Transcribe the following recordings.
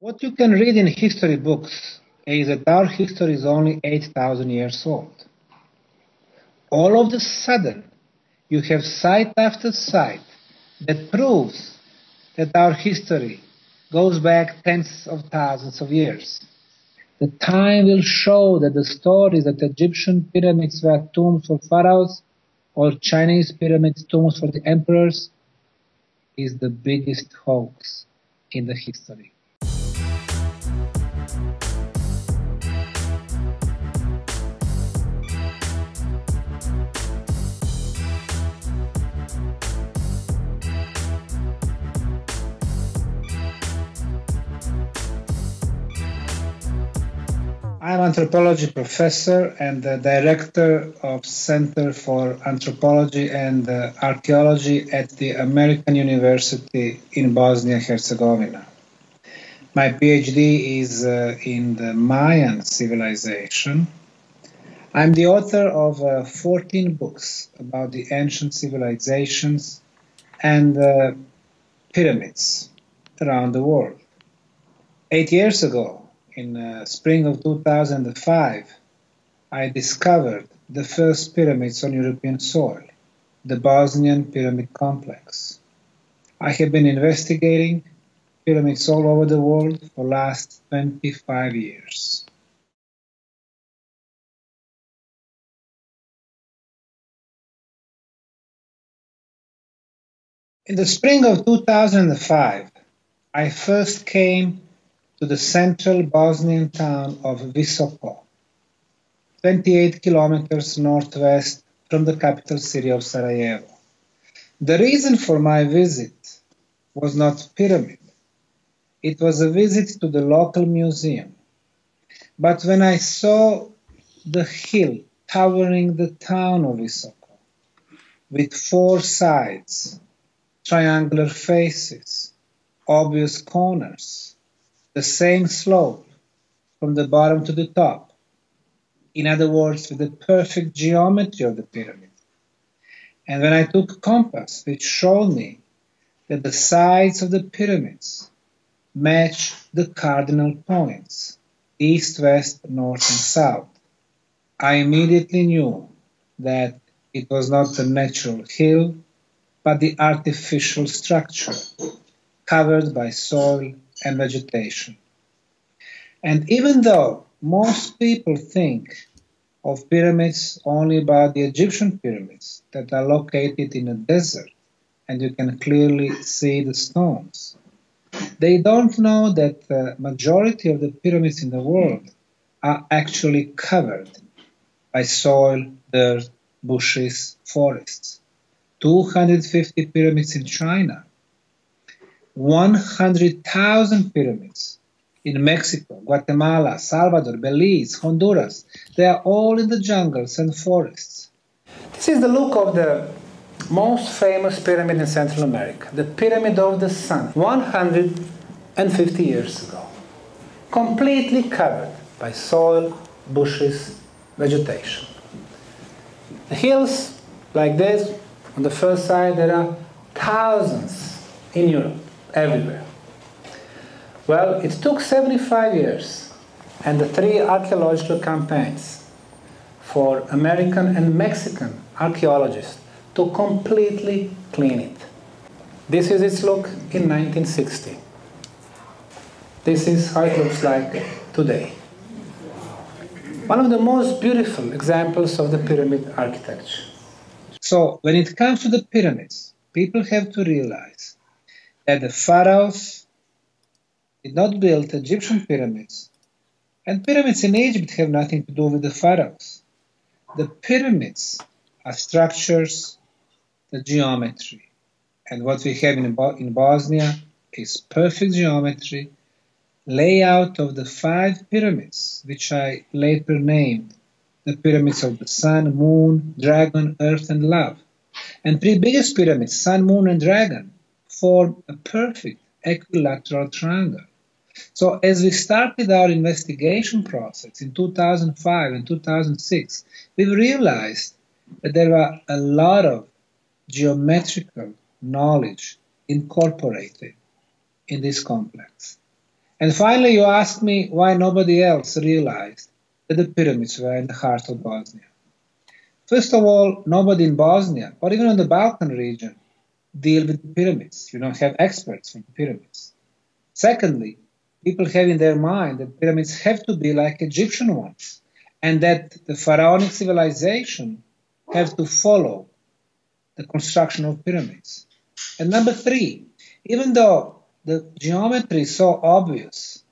What you can read in history books is that our history is only 8,000 years old. All of a sudden, you have site after site that proves that our history goes back tens of thousands of years. The time will show that the stories that Egyptian pyramids were tombs for pharaohs or Chinese pyramids tombs for the emperors is the biggest hoax in the history. I'm an anthropology professor and the director of Center for Anthropology and Archaeology at the American University in Bosnia-Herzegovina. My PhD is in the Mayan civilization. I'm the author of 14 books about the ancient civilizations and pyramids around the world. 8 years ago, in spring of 2005, I discovered the first pyramids on European soil, the Bosnian Pyramid Complex. I have been investigating pyramids all over the world for the last 25 years. In the spring of 2005, I first came to the central Bosnian town of Visoko, 28 kilometers northwest from the capital city of Sarajevo. The reason for my visit was not pyramid. It was a visit to the local museum. But when I saw the hill towering the town of Visoko, with 4 sides, triangular faces, obvious corners, the same slope from the bottom to the top. In other words, with the perfect geometry of the pyramid. And when I took a compass, which showed me that the sides of the pyramids match the cardinal points, east, west, north, and south, I immediately knew that it was not a natural hill, but the artificial structure covered by soil and vegetation. And even though most people think of pyramids only about the Egyptian pyramids that are located in a desert and you can clearly see the stones, they don't know that the majority of the pyramids in the world are actually covered by soil, dirt, bushes, forests. 250 pyramids in China, 100,000 pyramids in Mexico, Guatemala, Salvador, Belize, Honduras. They are all in the jungles and forests. This is the look of the most famous pyramid in Central America, the Pyramid of the Sun, 150 years ago. Completely covered by soil, bushes, vegetation. The hills like this, on the first side there are thousands in Europe. Everywhere. Well, it took 75 years and the 3 archaeological campaigns for American and Mexican archaeologists to completely clean it. This is its look in 1960. This is how it looks like today. One of the most beautiful examples of the pyramid architecture. So, when it comes to the pyramids, people have to realize that the pharaohs did not build Egyptian pyramids, and pyramids in Egypt have nothing to do with the pharaohs. The pyramids are structures, the geometry, and what we have in Bosnia is perfect geometry, layout of the 5 pyramids, which I later named the pyramids of the Sun, Moon, Dragon, Earth, and Love. And 3 biggest pyramids, Sun, Moon, and Dragon, form a perfect equilateral triangle. So as we started our investigation process in 2005 and 2006, we realized that there were a lot of geometrical knowledge incorporated in this complex. And finally, you ask me why nobody else realized that the pyramids were in the heart of Bosnia. First of all, nobody in Bosnia, or even in the Balkan region, deal with the pyramids. You don't have experts for the pyramids. Secondly, people have in their mind that pyramids have to be like Egyptian ones, and that the pharaonic civilization have to follow the construction of pyramids. And number three, even though the geometry is so obvious,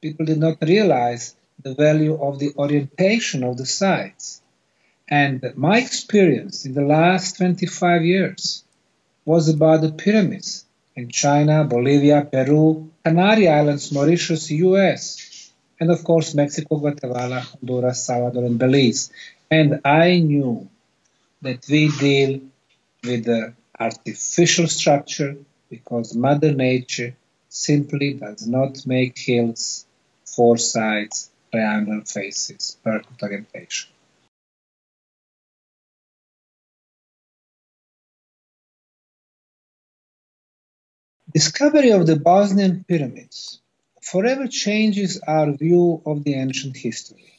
people did not realize the value of the orientation of the sites. And my experience in the last 25 years was about the pyramids in China, Bolivia, Peru, Canary Islands, Mauritius, US, and of course Mexico, Guatemala, Honduras, Salvador, and Belize. And I knew that we deal with the artificial structure because Mother Nature simply does not make hills, four sides, triangular faces, perfect orientation. Discovery of the Bosnian pyramids forever changes our view of the ancient history.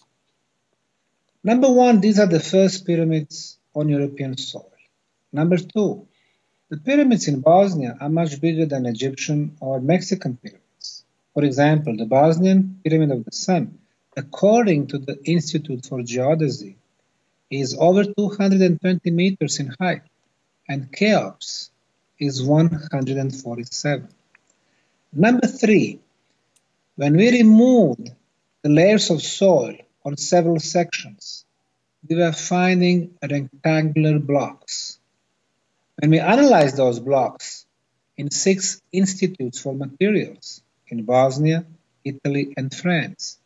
Number one, these are the first pyramids on European soil. Number two, the pyramids in Bosnia are much bigger than Egyptian or Mexican pyramids. For example, the Bosnian Pyramid of the Sun, according to the Institute for Geodesy, is over 220 meters in height, and Cheops is 147. Number three, when we removed the layers of soil on several sections, we were finding rectangular blocks. When we analyzed those blocks in 6 institutes for materials in Bosnia, Italy, and France,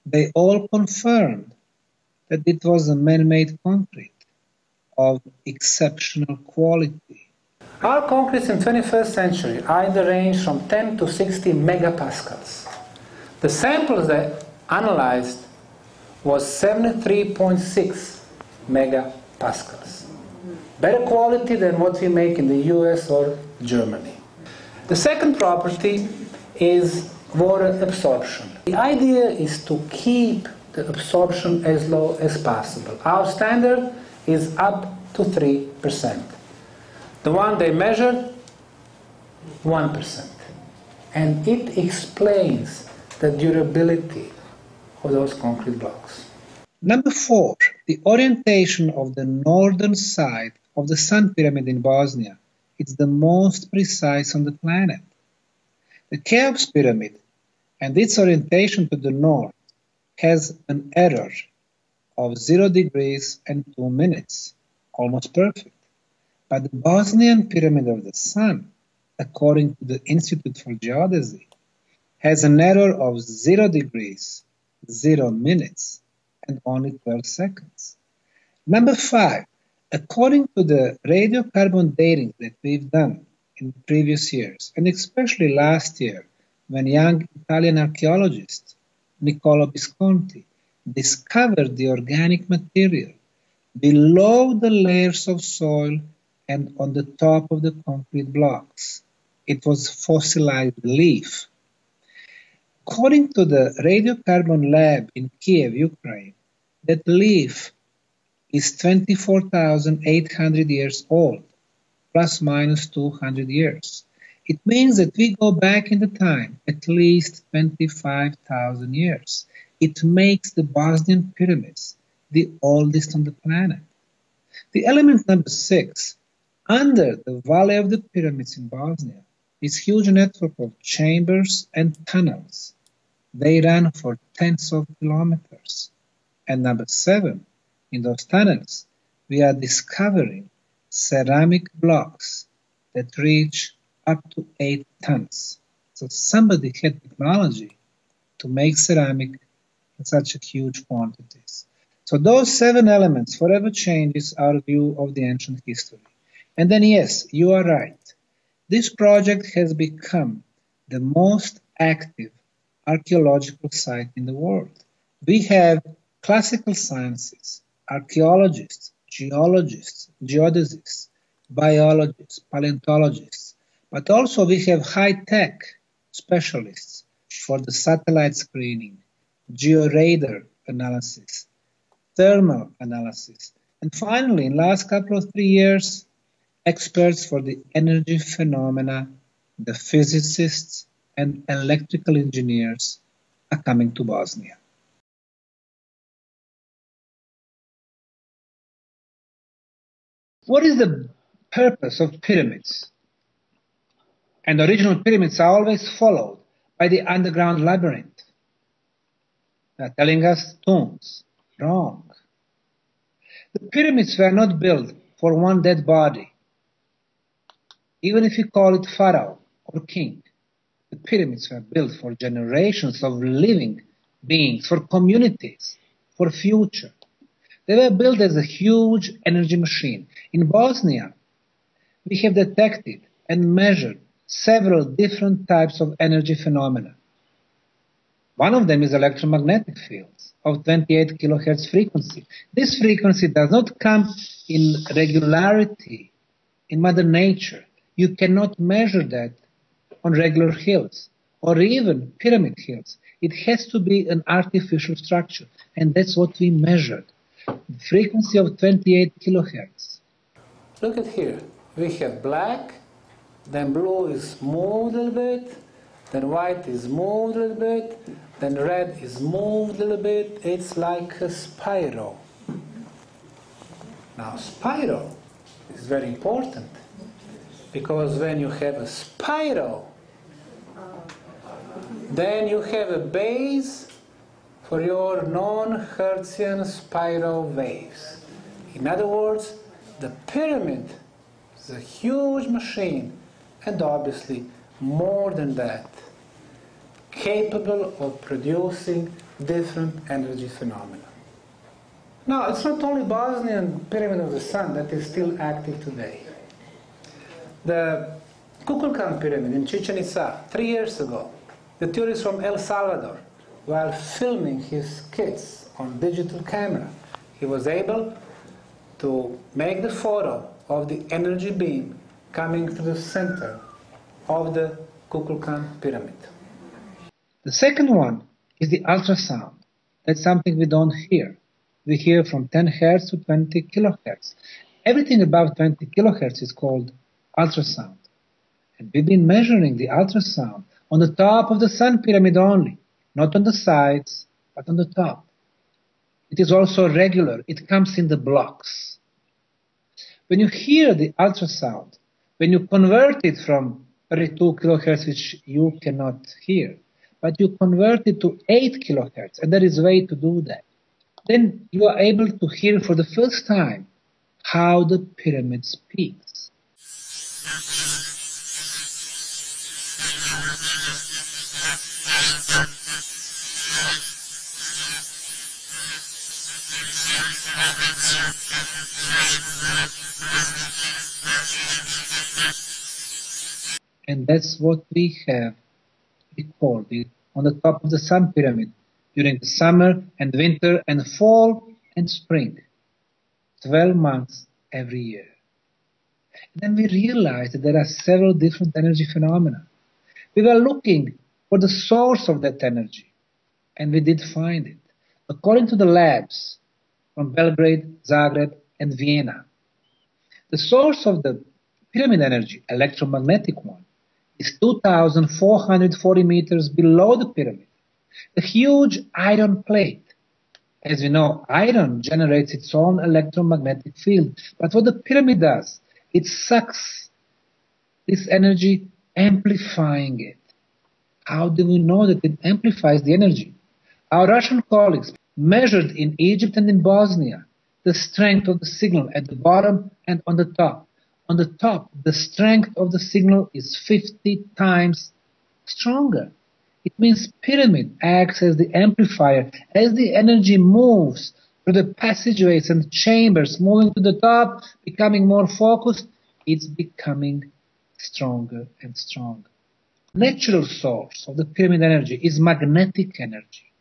they all confirmed that it was a man-made concrete of exceptional quality. Our concretes in the 21st century are in the range from 10 to 60 megapascals. The samples that analyzed was 73.6 megapascals. Better quality than what we make in the US or Germany. The second property is water absorption. The idea is to keep the absorption as low as possible. Our standard is up to 3%. The one they measured, 1%. And it explains the durability of those concrete blocks. Number four, the orientation of the northern side of the Sun Pyramid in Bosnia is the most precise on the planet. The Cheops Pyramid and its orientation to the north has an error of 0 degrees and 2 minutes, almost perfect. But the Bosnian Pyramid of the Sun, according to the Institute for Geodesy, has an error of 0 degrees, 0 minutes, and only 12 seconds. Number five, according to the radiocarbon dating that we've done in previous years, and especially last year, when young Italian archaeologist Niccolo Visconti discovered the organic material below the layers of soil and on the top of the concrete blocks. It was fossilized leaf. According to the radiocarbon lab in Kiev, Ukraine, that leaf is 24,800 years old, plus minus 200 years. It means that we go back in the time at least 25,000 years. It makes the Bosnian pyramids the oldest on the planet. The element number six, under the Valley of the Pyramids in Bosnia, is huge network of chambers and tunnels. They run for tens of kilometers. And number seven, in those tunnels, we are discovering ceramic blocks that reach up to 8 tons. So somebody had technology to make ceramic in such a huge quantities. So those 7 elements forever changes our view of the ancient history. And then yes, you are right. This project has become the most active archaeological site in the world. We have classical sciences, archaeologists, geologists, geodesists, biologists, paleontologists, but also we have high-tech specialists, for the satellite screening, georadar analysis, thermal analysis, and finally, in the last couple of 3 years, experts for the energy phenomena, the physicists and electrical engineers are coming to Bosnia. What is the purpose of pyramids? And the original pyramids are always followed by the underground labyrinth. They are telling us tombs. Wrong. The pyramids were not built for one dead body. Even if you call it pharaoh or king, the pyramids were built for generations of living beings, for communities, for future. They were built as a huge energy machine. In Bosnia, we have detected and measured several different types of energy phenomena. One of them is electromagnetic fields of 28 kilohertz frequency. This frequency does not come in regularity in Mother Nature. You cannot measure that on regular hills or even pyramid hills. It has to be an artificial structure, and that's what we measured. The frequency of 28 kilohertz. Look at here. We have black, then blue is moved a little bit, then white is moved a little bit, then red is moved a little bit. It's like a spiral. Now, spiral is very important because when you have a spiral, then you have a base for your non-Hertzian spiral waves. In other words, the pyramid is a huge machine, and obviously more than that, capable of producing different energy phenomena. Now, it's not only Bosnian Pyramid of the Sun that is still active today. The Kukulkan Pyramid in Chichen Itza, 3 years ago, the tourist from El Salvador, while filming his kids on digital camera, he was able to make the photo of the energy beam coming to the center of the Kukulkan Pyramid. The second one is the ultrasound. That's something we don't hear. We hear from 10 Hz to 20 kilohertz. Everything above 20 kilohertz is called ultrasound. And we've been measuring the ultrasound on the top of the Sun Pyramid only, not on the sides, but on the top. It is also regular. It comes in the blocks. When you hear the ultrasound, when you convert it from 32 kilohertz, which you cannot hear, but you convert it to 8 kilohertz, and there is a way to do that, then you are able to hear for the first time how the pyramid speaks. And that's what we have recorded on the top of the Sun Pyramid during the summer and winter and fall and spring, 12 months every year. And then we realized that there are several different energy phenomena. We were looking for the source of that energy, and we did find it. According to the labs from Belgrade, Zagreb, and Vienna, the source of the pyramid energy, electromagnetic one, is 2,440 meters below the pyramid. The huge iron plate. As we know, iron generates its own electromagnetic field. But what the pyramid does, it sucks this energy, amplifying it. How do we know that it amplifies the energy? Our Russian colleagues measured in Egypt and in Bosnia the strength of the signal at the bottom and on the top. On the top, the strength of the signal is 50 times stronger. It means pyramid acts as the amplifier. As the energy moves through the passageways and chambers, moving to the top, becoming more focused, it's becoming stronger and stronger. Natural source of the pyramid energy is magnetic energy.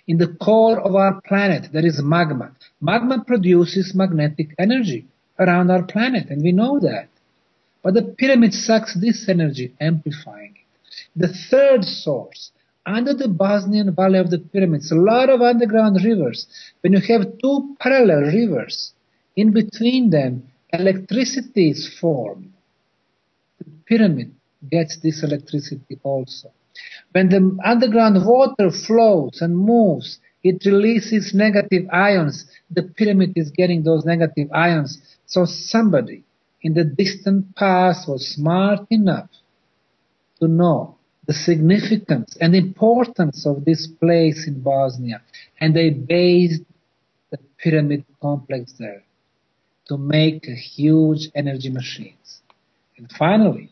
In the core of our planet, there is magma. Magma produces magnetic energy around our planet, and we know that. But the pyramid sucks this energy, amplifying it. The third source, under the Bosnian Valley of the Pyramids, a lot of underground rivers. When you have two parallel rivers, in between them, electricity is formed. The pyramid gets this electricity also. When the underground water flows and moves, it releases negative ions. The pyramid is getting those negative ions. So somebody in the distant past was smart enough to know the significance and importance of this place in Bosnia, and they based the pyramid complex there to make huge energy machines. And finally,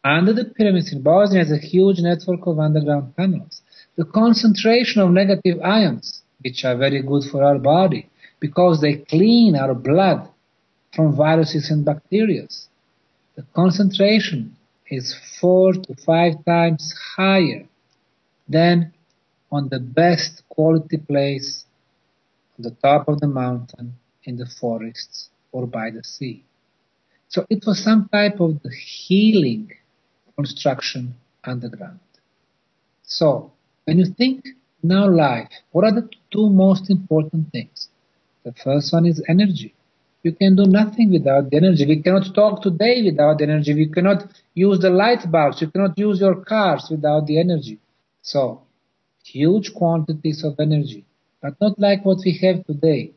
under the pyramids in Bosnia is a huge network of underground tunnels. The concentration of negative ions, which are very good for our body because they clean our blood from viruses and bacteria, the concentration is 4 to 5 times higher than on the best quality place on the top of the mountain, in the forests, or by the sea. So it was some type of the healing construction underground. So when you think now life, what are the two most important things? The first one is energy. You can do nothing without the energy. We cannot talk today without the energy. We cannot use the light bulbs. You cannot use your cars without the energy. So, huge quantities of energy, but not like what we have today.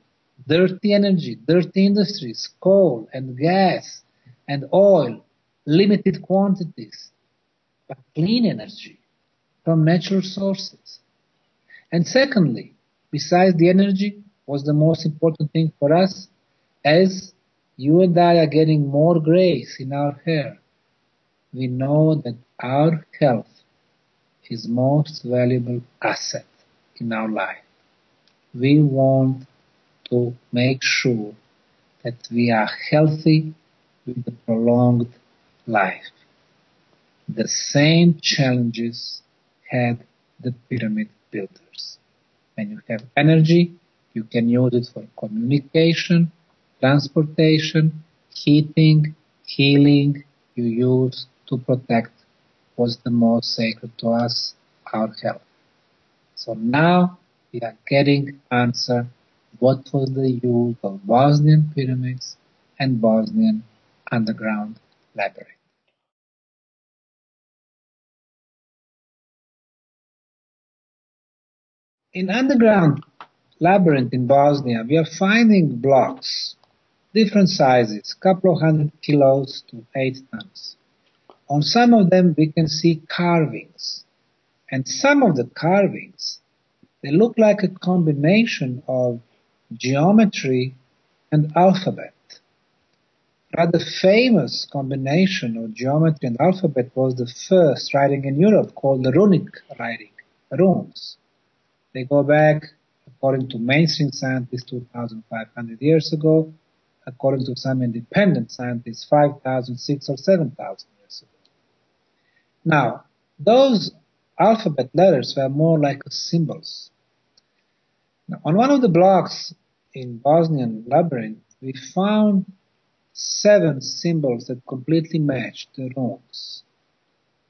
Dirty energy, dirty industries, coal and gas and oil, limited quantities, but clean energy from natural sources. And secondly, besides the energy, what's the most important thing for us? As you and I are getting more grays in our hair, we know that our health is most valuable asset in our life. We want to make sure that we are healthy with a prolonged life. The same challenges had the pyramid builders. When you have energy, you can use it for communication, transportation, heating, healing, you use to protect what's the most sacred to us, our health. So now we are getting answer what was the use of Bosnian pyramids and Bosnian underground labyrinth. In underground labyrinth in Bosnia, we are finding blocks, different sizes, couple of 100 kilos to 8 tons. On some of them we can see carvings, and some of the carvings, they look like a combination of geometry and alphabet. Rather famous combination of geometry and alphabet was the first writing in Europe called the runic writing, runes. They go back, according to mainstream scientists, 2,500 years ago, according to some independent scientists, 5,000, 6,000 or 7,000 years ago. Now, those alphabet letters were more like symbols. Now, on one of the blocks in Bosnian labyrinth, we found 7 symbols that completely matched the runes.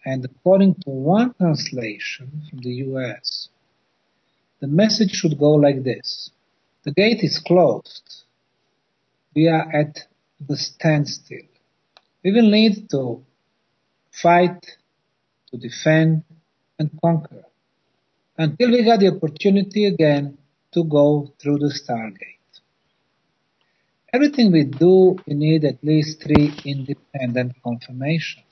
And according to one translation from the US, the message should go like this: the gate is closed. We are at the standstill. We will need to fight, to defend, and conquer until we get the opportunity again to go through the Stargate. Everything we do, we need at least 3 independent confirmations.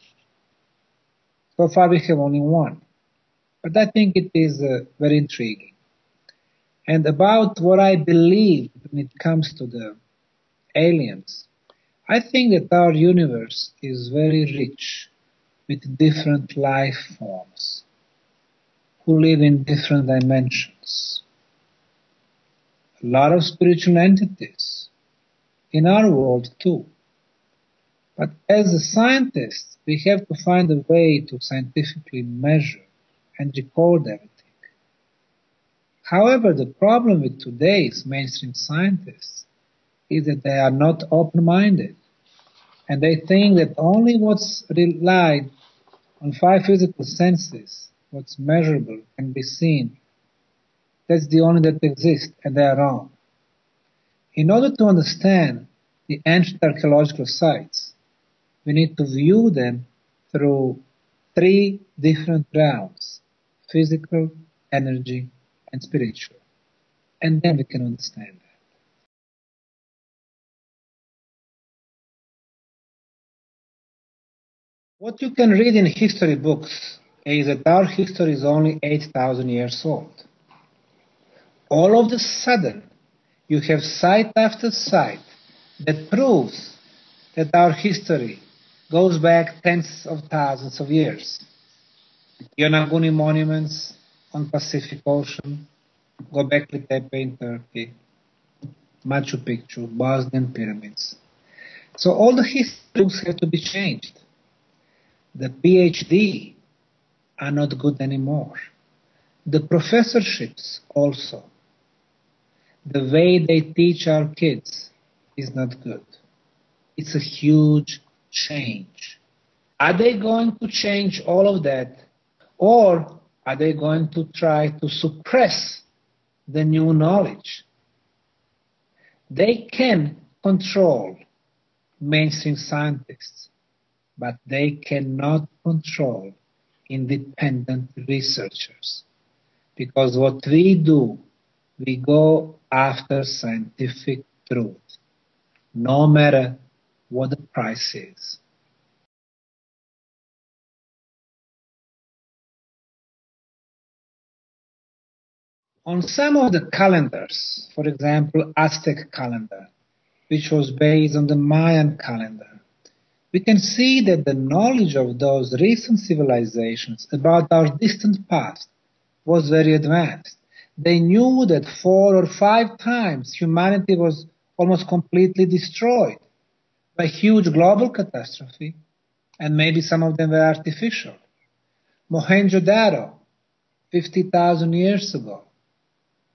So far we have only one, but I think it is very intriguing. And about what I believe when it comes to the aliens, I think that our universe is very rich with different life forms who live in different dimensions. A lot of spiritual entities in our world too. But as a scientist, we have to find a way to scientifically measure and record everything. However, the problem with today's mainstream scientists is that they are not open-minded, and they think that only what's relied on 5 physical senses what's measurable, can be seen, that's the only that exists, and they are wrong. In order to understand the ancient archaeological sites, we need to view them through three different realms: physical, energy, and spiritual. And then we can understand that. What you can read in history books is that our history is only 8,000 years old. All of a sudden, you have site after site that proves that our history goes back tens of thousands of years. Yonaguni monuments on Pacific Ocean, Göbekli Tepe in Turkey, Machu Picchu, Bosnian pyramids. So all the history books have to be changed. The PhD are not good anymore. The professorships also. The way they teach our kids is not good. It's a huge change. Are they going to change all of that, or are they going to try to suppress the new knowledge? They can control mainstream scientists, but they cannot control independent researchers. Because what we do, we go after scientific truth, no matter what the price is. On some of the calendars, for example, Aztec calendar, which was based on the Mayan calendar, we can see that the knowledge of those recent civilizations about our distant past was very advanced. They knew that 4 or 5 times humanity was almost completely destroyed by huge global catastrophe, and maybe some of them were artificial. Mohenjo-daro, 50,000 years ago,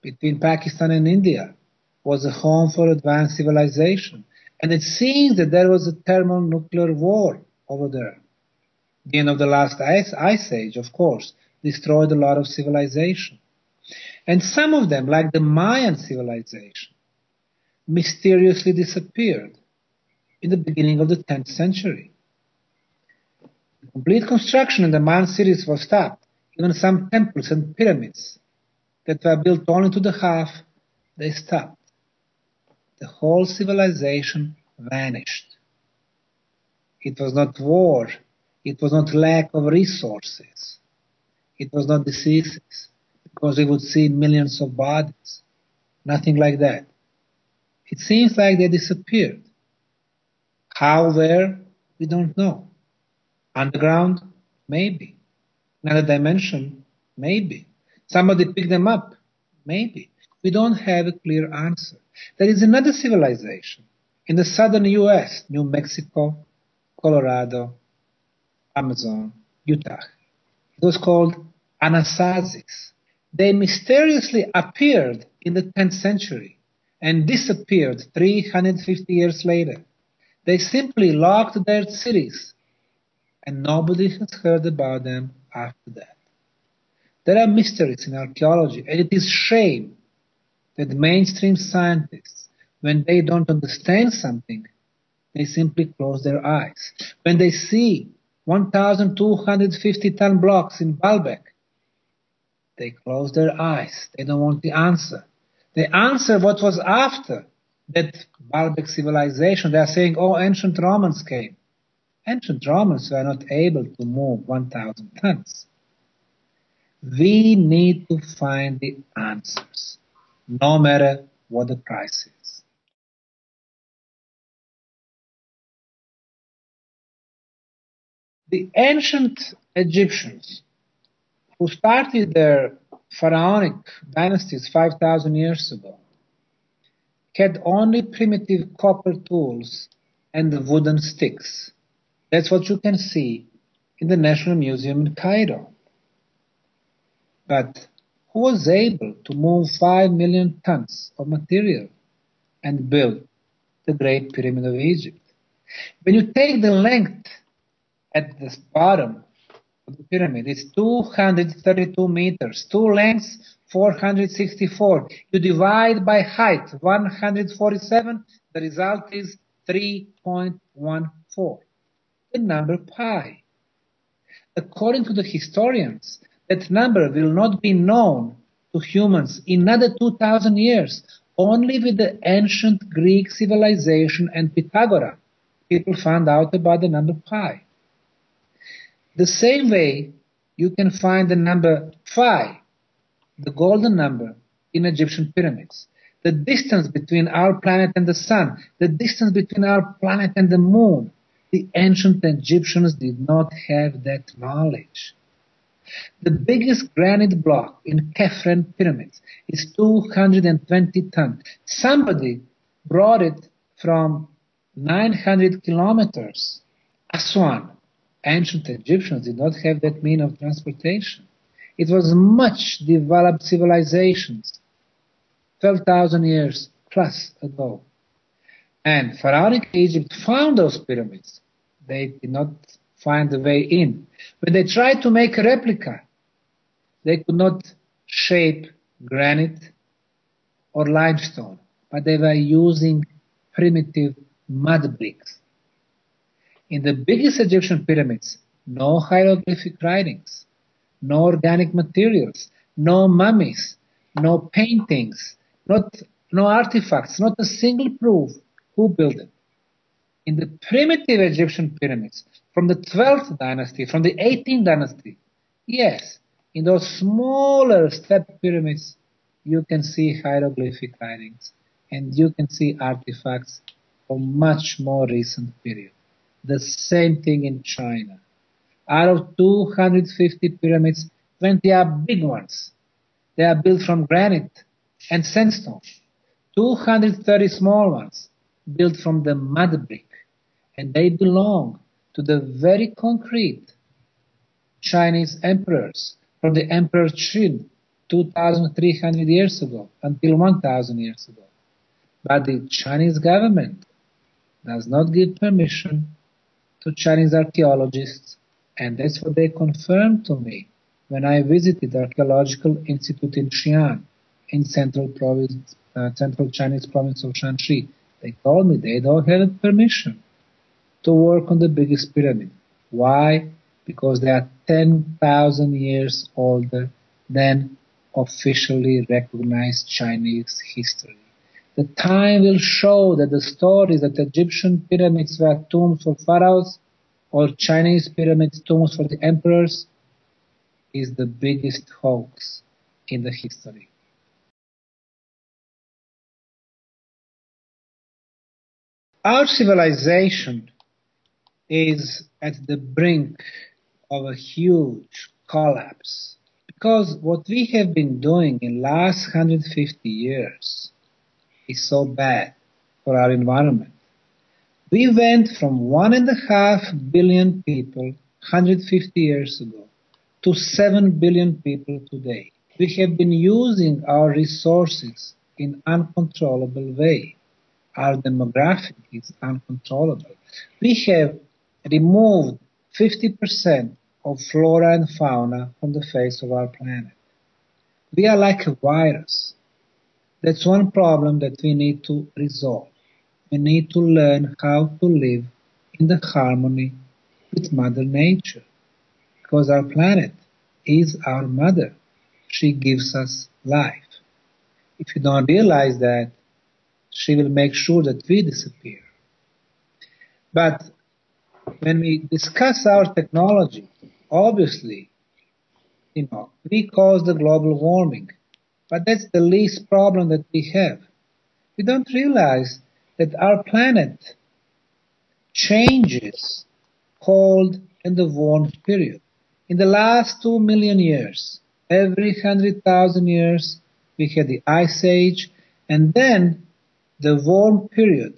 between Pakistan and India, was a home for advanced civilization. And it seems that there was a thermonuclear war over there. The end of the last ice age, of course, destroyed a lot of civilization. And some of them, like the Mayan civilization, mysteriously disappeared in the beginning of the 10th century. The complete construction in the Mayan cities was stopped. Even some temples and pyramids that were built only to the half, they stopped. The whole civilization vanished. It was not war. It was not lack of resources. It was not diseases, because we would see millions of bodies. Nothing like that. It seems like they disappeared. How, where, we don't know. Underground? Maybe. Another dimension? Maybe. Somebody picked them up? Maybe. We don't have a clear answer. There is another civilization in the southern US, New Mexico, Colorado, Amazon, Utah. It was called Anasazis. They mysteriously appeared in the 10th century and disappeared 350 years later. They simply locked their cities, and nobody has heard about them after that. There are mysteries in archaeology, and it is shame that mainstream scientists, when they don't understand something, they simply close their eyes. When they see 1,250-ton blocks in Baalbek, they close their eyes. They don't want the answer. They answer what was after that Baalbek civilization. They are saying, oh, ancient Romans came. Ancient Romans were not able to move 1,000 tons. We need to find the answers, no matter what the price is. The ancient Egyptians, who started their pharaonic dynasties 5,000 years ago, had only primitive copper tools and wooden sticks. That's what you can see in the National Museum in Cairo. But who was able to move 5 million tons of material and build the Great Pyramid of Egypt? When you take the length at the bottom of the pyramid is 232 meters. Two lengths, 464. You divide by height, 147. The result is 3.14. The number pi. According to the historians, that number will not be known to humans in another 2,000 years. Only with the ancient Greek civilization and Pythagoras, people found out about the number pi. The same way you can find the number phi, the golden number, in Egyptian pyramids. The distance between our planet and the sun, the distance between our planet and the moon. The ancient Egyptians did not have that knowledge. The biggest granite block in Khafre pyramids is 220 tons. Somebody brought it from 900 kilometers. Aswan. Ancient Egyptians did not have that means of transportation. It was much developed civilizations, 12,000 years plus ago. And Pharaonic Egypt found those pyramids. They did not find the way in. When they tried to make a replica, they could not shape granite or limestone, but they were using primitive mud bricks. In the biggest Egyptian pyramids, no hieroglyphic writings, no organic materials, no mummies, no paintings, no artifacts, not a single proof who built it. In the primitive Egyptian pyramids, from the 12th dynasty, from the 18th dynasty, yes, in those smaller step pyramids, you can see hieroglyphic writings and you can see artifacts from much more recent period. The same thing in China. Out of 250 pyramids, 20 are big ones. They are built from granite and sandstone. 230 small ones built from the mud brick. And they belong to the very concrete Chinese emperors, from the Emperor Qin 2,300 years ago until 1,000 years ago. But the Chinese government does not give permission to Chinese archaeologists, and that's what they confirmed to me when I visited the Archaeological Institute in Xi'an, in central Chinese province of Shanxi. They told me they don't have permission to work on the biggest pyramid. Why? Because they are 10,000 years older than officially recognized Chinese history. The time will show that the stories that Egyptian pyramids were tombs for pharaohs or Chinese pyramids tombs for the emperors is the biggest hoax in the history. Our civilization is at the brink of a huge collapse because what we have been doing in the last 150 years is so bad for our environment. We went from 1.5 billion people 150 years ago to 7 billion people today. We have been using our resources in uncontrollable way. Our demographic is uncontrollable. We have removed 50% of flora and fauna from the face of our planet. We are like a virus. That's one problem that we need to resolve. We need to learn how to live in the harmony with Mother Nature, because our planet is our mother. She gives us life. If you don't realize that, she will make sure that we disappear. But when we discuss our technology, obviously, we cause the global warming. But that's the least problem that we have. We don't realize that our planet changes cold and the warm period. In the last 2 million years, every 100,000 years, we had the Ice Age, and then the warm period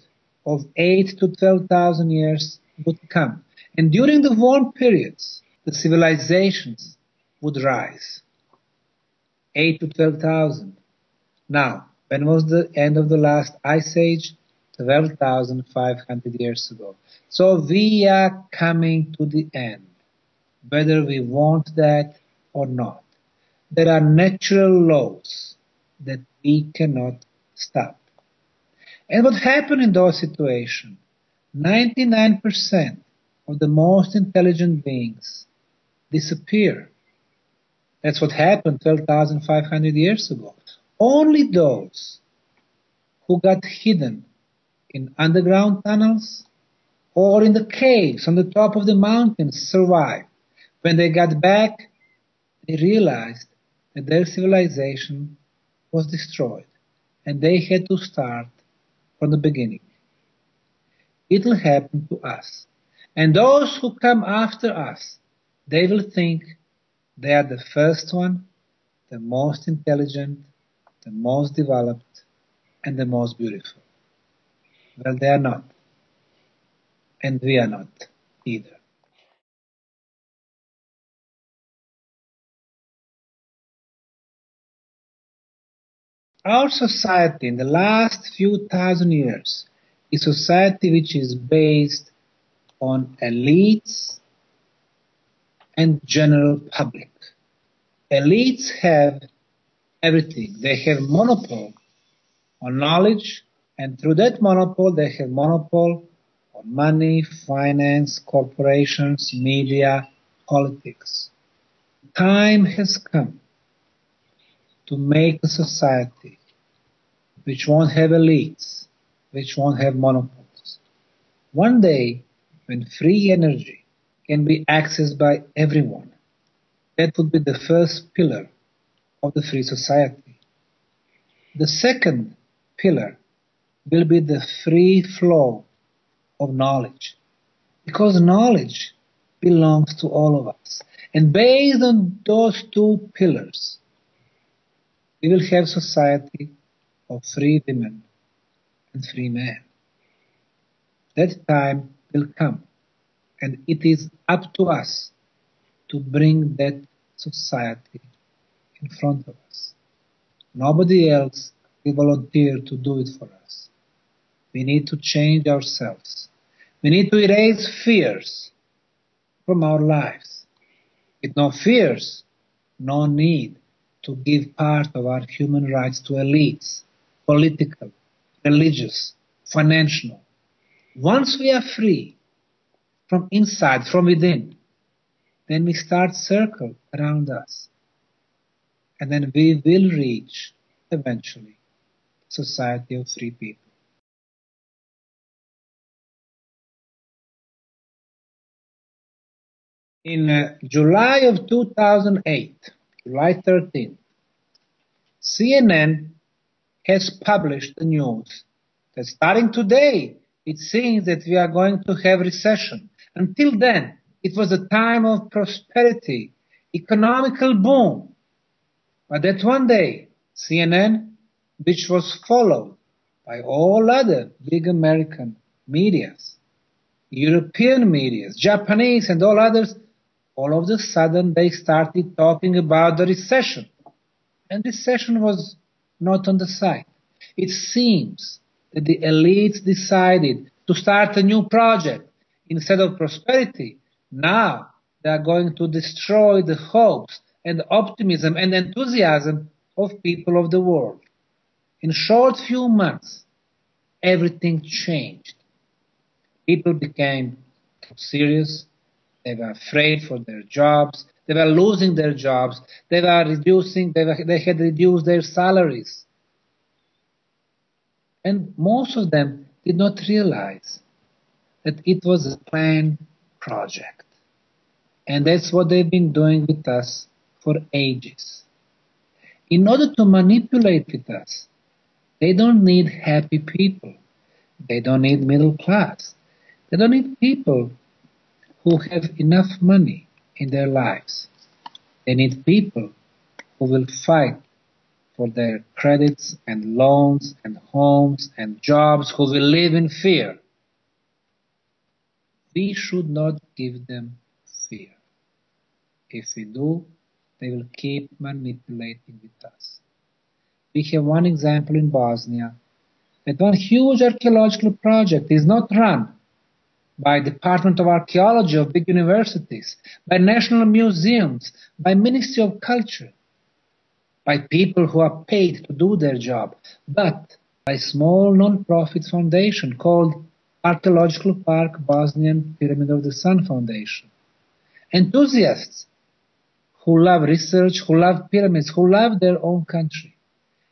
of 8 to 12,000 years would come. And during the warm periods, the civilizations would rise. 8 to 12,000. Now, when was the end of the last Ice Age? 12,500 years ago. So we are coming to the end. whether we want that or not. There are natural laws that we cannot stop. And what happened in those situations? 99% of the most intelligent beings disappear. That's what happened 12,500 years ago. Only those who got hidden in underground tunnels or in the caves on the top of the mountains survived. When they got back, they realized that their civilization was destroyed and they had to start from the beginning. It will happen to us. And those who come after us, they will think they are the first one, the most intelligent, the most developed, and the most beautiful. Well, they are not. And we are not either. Our society in the last few thousand years is a society which is based on elites and general public. Elites have everything. They have monopole on knowledge, and through that monopole, they have monopole on money, finance, corporations, media, politics. Time has come to make a society which won't have elites, which won't have monopoles. One day, when free energy can be accessed by everyone, that would be the first pillar of the free society. The second pillar will be the free flow of knowledge, because knowledge belongs to all of us. And based on those two pillars, we will have society of free women and free men. That time will come, and it is up to us to bring that society in front of us. Nobody else will volunteer to do it for us. We need to change ourselves. We need to erase fears from our lives. With no fears, no need to give part of our human rights to elites, political, religious, financial. Once we are free from inside, from within, then we start circle around us. And then we will reach, eventually, society of free people. In July of 2008, July 13th, CNN has published the news that starting today, it seems that we are going to have recession. Until then, it was a time of prosperity, economical boom. But that one day, CNN, which was followed by all other big American medias, European medias, Japanese and all others, all of a sudden they started talking about the recession. And recession was not on the side. It seems that the elites decided to start a new project. Instead of prosperity, now they are going to destroy the hopes and optimism and enthusiasm of people of the world. In short few months, everything changed. People became serious. They were afraid for their jobs. They were losing their jobs. They had reduced their salaries. And most of them did not realize that it was a planned project. And that's what they've been doing with us for ages. In order to manipulate with us, they don't need happy people. They don't need middle class. They don't need people who have enough money in their lives. They need people who will fight for their credits and loans and homes and jobs, who will live in fear. We should not give them fear. If we do, they will keep manipulating with us. We have one example in Bosnia, that one huge archaeological project is not run by Department of Archaeology of big universities, by national museums, by Ministry of Culture, by people who are paid to do their job, but by a small non-profit foundation called Archaeological Park Bosnian Pyramid of the Sun Foundation. Enthusiasts who love research, who love pyramids, who love their own country,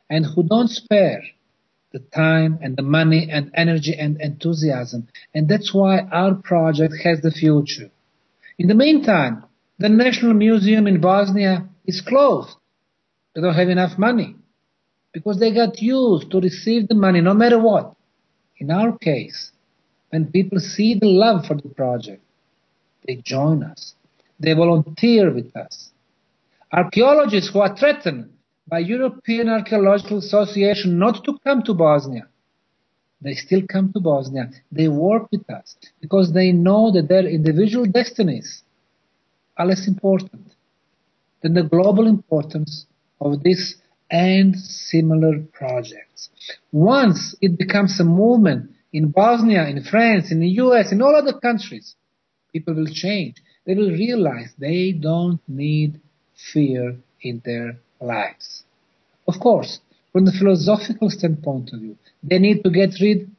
and who don't spare the time and the money and energy and enthusiasm. And that's why our project has the future. In the meantime, the National Museum in Bosnia is closed. They don't have enough money because they got used to receive the money no matter what. In our case, when people see the love for the project, they join us. They volunteer with us. Archaeologists who are threatened by European Archaeological Association not to come to Bosnia, they still come to Bosnia. They work with us because they know that their individual destinies are less important than the global importance of this and similar projects. Once it becomes a movement in Bosnia, in France, in the US, in all other countries, people will change. They will realize they don't need fear in their lives. Of course, from the philosophical standpoint of view, they need to get rid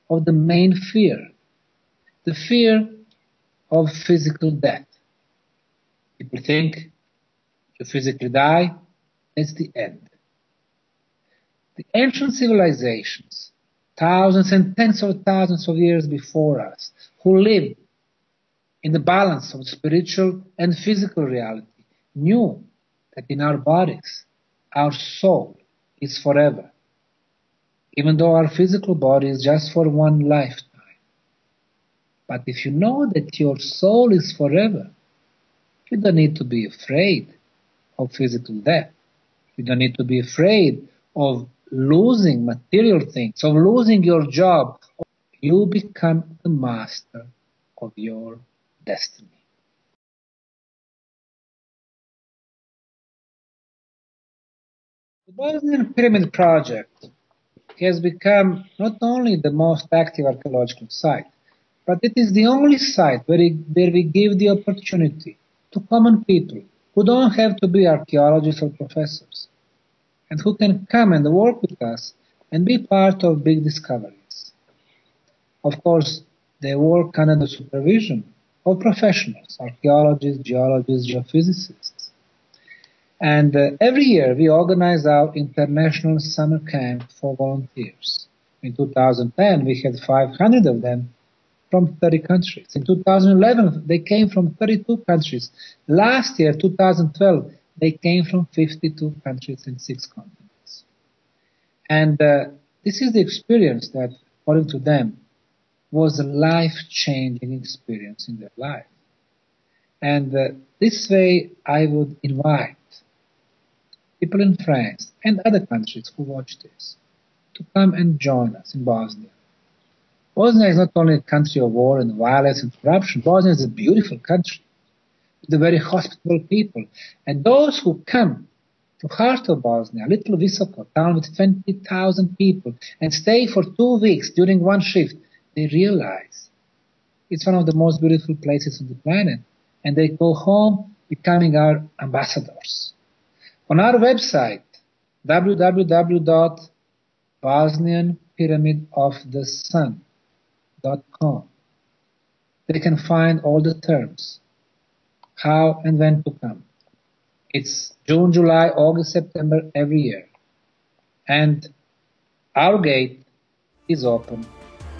of the main fear, the fear of physical death. People think you physically die, that's the end. The ancient civilizations, thousands and tens of thousands of years before us, who lived in the balance of spiritual and physical reality, knew that in our bodies, our soul is forever, even though our physical body is just for one lifetime. But if you know that your soul is forever, you don't need to be afraid of physical death. You don't need to be afraid of losing material things, of losing your job. You become the master of your destiny. The Bosnian Pyramid Project has become not only the most active archaeological site, but it is the only site where we give the opportunity to common people who don't have to be archaeologists or professors, and who can come and work with us and be part of big discoveries. Of course, they work under the supervision of professionals, archaeologists, geologists, geophysicists. And every year we organize our international summer camp for volunteers. In 2010 we had 500 of them from 30 countries. In 2011 they came from 32 countries. Last year, 2012, they came from 52 countries and 6 continents. And this is the experience that, according to them, was a life-changing experience in their life. And this way I would invite people in France and other countries who watch this to come and join us in Bosnia. Bosnia is not only a country of war and violence and corruption. Bosnia is a beautiful country with very hospitable people. And those who come to heart of Bosnia, little Visoko, town with 20,000 people, and stay for 2 weeks during one shift, they realize it's one of the most beautiful places on the planet. And they go home becoming our ambassadors. On our website, www.bosnianpyramidofthesun.com, they can find all the terms, how and when to come. It's June, July, August, September every year. And our gate is open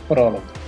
for all of them.